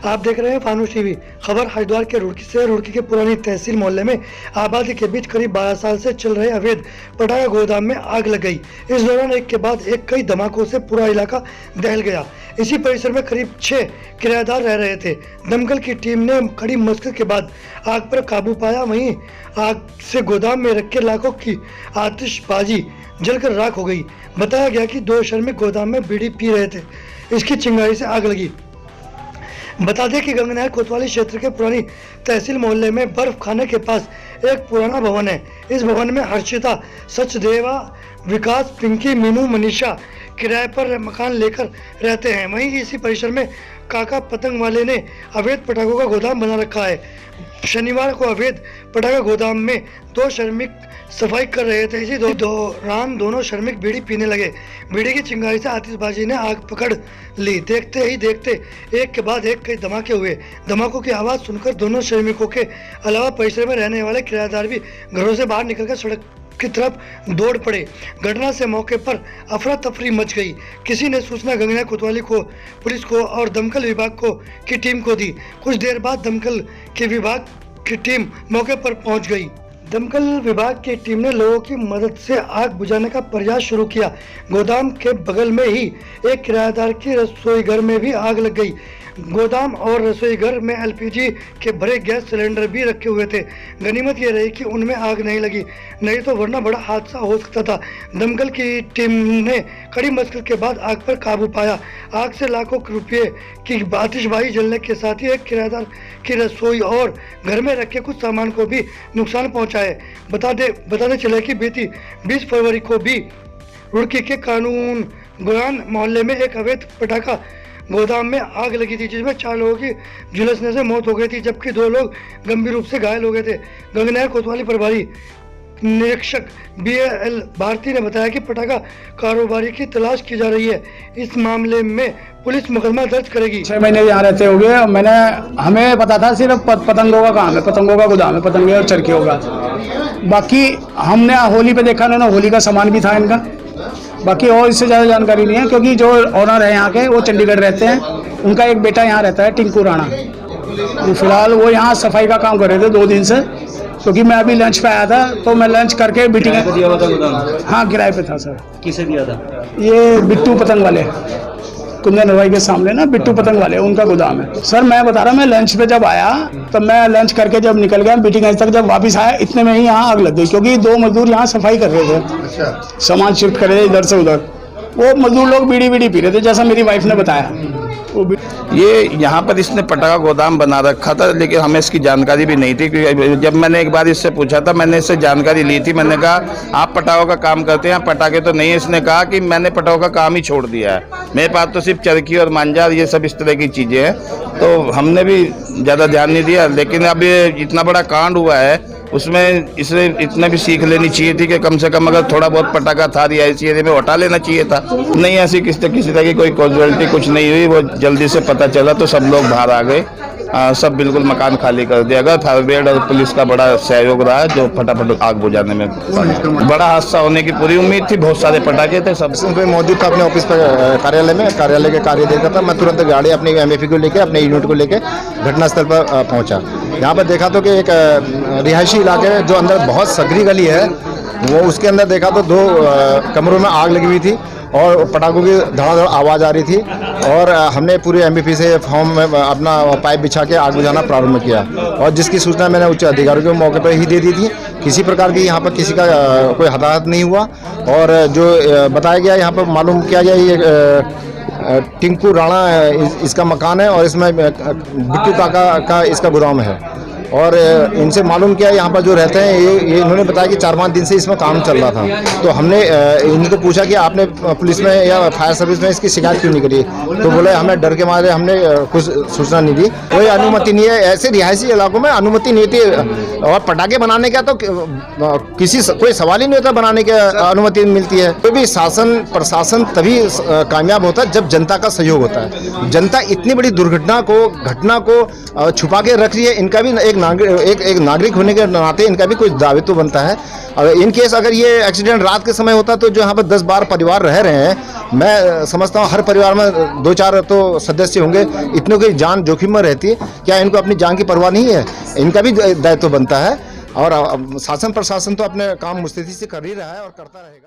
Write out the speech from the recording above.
आप देख रहे हैं फानूस टीवी। खबर हरिद्वार के रुड़की से। रुड़की के पुरानी तहसील मोहल्ले में आबादी के बीच करीब 12 साल से चल रहे अवैध पटाखा गोदाम में आग लग गई। इस दौरान एक के बाद एक कई धमाकों से पूरा इलाका दहल गया। इसी परिसर में करीब 6 किराएदार रह रहे थे। दमकल की टीम ने कड़ी मशक्कत के बाद आग पर काबू पाया। वहीं आग से गोदाम में रखे लाखों की आतिशबाजी जलकर राख हो गई। बताया गया कि 2 श्रमिक गोदाम में बीड़ी पी रहे थे, इसकी चिंगारी से आग लगी। बता दें कि गंगनहर कोतवाली क्षेत्र के पुरानी तहसील मोहल्ले में बर्फ खाने के पास एक पुराना भवन है। इस भवन में हर्षिता, सचदेवा, विकास, पिंकी, मीनू, मनीषा किराए पर मकान लेकर रहते हैं। वहीं इसी परिसर में काका पतंग वाले ने अवैध पटाखों का गोदाम बना रखा है। शनिवार को अवैध पटाखा गोदाम में 2 श्रमिक सफाई कर रहे थे। इसी दौरान दोनों श्रमिक बीड़ी पीने लगे। बीड़ी की चिंगारी से आतिशबाजी ने आग पकड़ ली। देखते ही देखते एक के बाद एक कई धमाके हुए। धमाकों की आवाज़ सुनकर दोनों श्रमिकों के अलावा परिसर में रहने वाले किराएदार भी घरों से बाहर निकलकर सड़क की तरफ दौड़ पड़े। घटना से मौके पर अफरा तफरी मच गई। किसी ने सूचना गंगनहर कोतवाली को, पुलिस को और दमकल विभाग की टीम को दी। कुछ देर बाद दमकल के विभाग की टीम मौके पर पहुंच गई। दमकल विभाग की टीम ने लोगों की मदद से आग बुझाने का प्रयास शुरू किया। गोदाम के बगल में ही एक किराएदार की रसोई घर में भी आग लग गई। गोदाम और रसोई घर में एलपीजी के भरे गैस सिलेंडर भी रखे हुए थे। गनीमत ये रही कि उनमें आग नहीं लगी, नहीं तो वरना बड़ा हादसा हो सकता था। दमकल की टीम ने कड़ी मशक्कत के बाद आग पर काबू पाया। आग से लाखों रुपये की आतिशबाजी जलने के साथ ही एक किराएदार की रसोई और घर में रखे कुछ सामान को भी नुकसान पहुँचा है। बताते चले कि बीती 20 फरवरी को भी रुड़की के कानून गोयान मोहल्ले में एक अवैध पटाखा गोदाम में आग लगी थी, जिसमें 4 लोगों की झुलसने से मौत हो गई थी, जबकि 2 लोग गंभीर रूप से घायल हो गए थे। गंगनहर कोतवाली प्रभारी निरीक्षक BAL भारती ने बताया कि पटाखा कारोबारी की तलाश की जा रही है। इस मामले में पुलिस मुकदमा दर्ज करेगी। 6 महीने यहाँ रहते हो गए। हमें पता था सिर्फ पतंगों का काम है, पतंगों का गोदाम है, पतंगे और चरखियों का। बाकी हमने होली पे देखा ना, होली का सामान भी था इनका। बाकी और इससे ज़्यादा जानकारी नहीं है, क्योंकि जो ओनर है यहाँ के वो चंडीगढ़ रहते हैं। उनका एक बेटा यहाँ रहता है, टिंकू राणा। तो फिलहाल वो यहाँ सफाई का काम कर रहे थे 2 दिन से, क्योंकि मैं अभी लंच पे आया था, तो मैं लंच करके मीटिंग दिया हुआ था गोदाम? हाँ, किराए पे था सर। किसे दिया था? ये बिट्टू पतंग वाले, कुंदन हलवाई के सामने ना, बिट्टू पतंग वाले, उनका गोदाम है सर। मैं बता रहा हूँ, मैं लंच पे जब आया तो मैं लंच करके जब निकल गया मीटिंग तक, जब वापस आया इतने में ही यहाँ आग लग गई, क्योंकि 2 मजदूर यहाँ सफाई कर रहे थे। सामान शिफ्ट कर रहे थे इधर से उधर। वो मजदूर लोग बीड़ी पी रहे थे, जैसा मेरी वाइफ ने बताया। ये यहाँ पर इसने पटाखा गोदाम बना रखा था, लेकिन हमें इसकी जानकारी भी नहीं थी। क्योंकि जब मैंने एक बार इससे पूछा था, मैंने इससे जानकारी ली थी। मैंने कहा आप पटाखों का काम करते हैं? पटाखे तो नहीं है। इसने कहा कि मैंने पटाखों का काम ही छोड़ दिया है, मेरे पास तो सिर्फ चरखी और मांझा, ये सब इस तरह की चीज़ें हैं। तो हमने भी ज़्यादा ध्यान नहीं दिया। लेकिन अब ये इतना बड़ा कांड हुआ है, उसमें इसे इतना भी सीख लेनी चाहिए थी कि कम से कम अगर थोड़ा बहुत पटाखा था रिहायशी एरिया में हटा लेना चाहिए था। नहीं, ऐसी किसी तरह की कोई कॉजुअलिटी कुछ नहीं हुई। वो जल्दी से पता चला तो सब लोग बाहर आ गए। सब बिल्कुल मकान खाली कर दिया गया। फायर ब्रिगेड और पुलिस का बड़ा सहयोग रहा, जो फटाफट आग बुझाने में बड़ा हादसा होने की पूरी उम्मीद थी। बहुत सारे पटाखे थे। सब मौजूद था अपने ऑफिस पर, कार्यालय के कार्य देखा था। मैं तुरंत गाड़ी अपनी MFE को लेकर, अपने यूनिट को लेकर घटनास्थल पर पहुंचा। यहाँ पर देखा तो कि एक रिहायशी इलाके में, जो अंदर बहुत सकरी गली है, वो उसके अंदर देखा तो 2 कमरों में आग लगी हुई थी और पटाखों की धड़ाधड़ आवाज़ आ रही थी। और हमने पूरे MFE से फॉर्म में अपना पाइप बिछा के आग बुझाना प्रारंभ किया, और जिसकी सूचना मैंने उच्च अधिकारियों को मौके पर ही दे दी थी। किसी प्रकार की यहाँ पर किसी का कोई हताहत नहीं हुआ। और जो बताया गया यहाँ पर मालूम किया गया, ये टिंकू राणा इसका मकान है और इसमें बिट्टू काका का इसका गोदाम है। और इनसे मालूम किया यहाँ पर जो रहते हैं, ये इन्होंने बताया कि 4-5 दिन से इसमें काम चल रहा था। तो हमने इनको पूछा कि आपने पुलिस में या फायर सर्विस में इसकी शिकायत क्यों नहीं करी? तो बोले हमें डर के मारे हमने कुछ सूचना नहीं दी। कोई अनुमति नहीं है, ऐसे रिहायशी इलाकों में अनुमति नहीं थी। और पटाखे बनाने का तो कोई सवाल ही नहीं होता, बनाने की अनुमति मिलती है। कोई भी शासन प्रशासन तभी कामयाब होता है जब जनता का सहयोग होता है। जनता इतनी बड़ी घटना को छुपा के रख रही है, इनका भी एक एक नागरिक होने के नाते इनका भी कुछ दायित्व तो बनता है। और इन केस अगर ये एक्सीडेंट रात के समय होता तो जो यहाँ पर 10-12 परिवार रह रहे हैं, मैं समझता हूँ हर परिवार में 2-4 तो सदस्य होंगे, इतनों की जान जोखिम में रहती है। क्या इनको अपनी जान की परवाह नहीं है? इनका भी दायित्व बनता है। और शासन प्रशासन तो अपने काम मुस्तैदी से कर ही रहा है और करता रहेगा।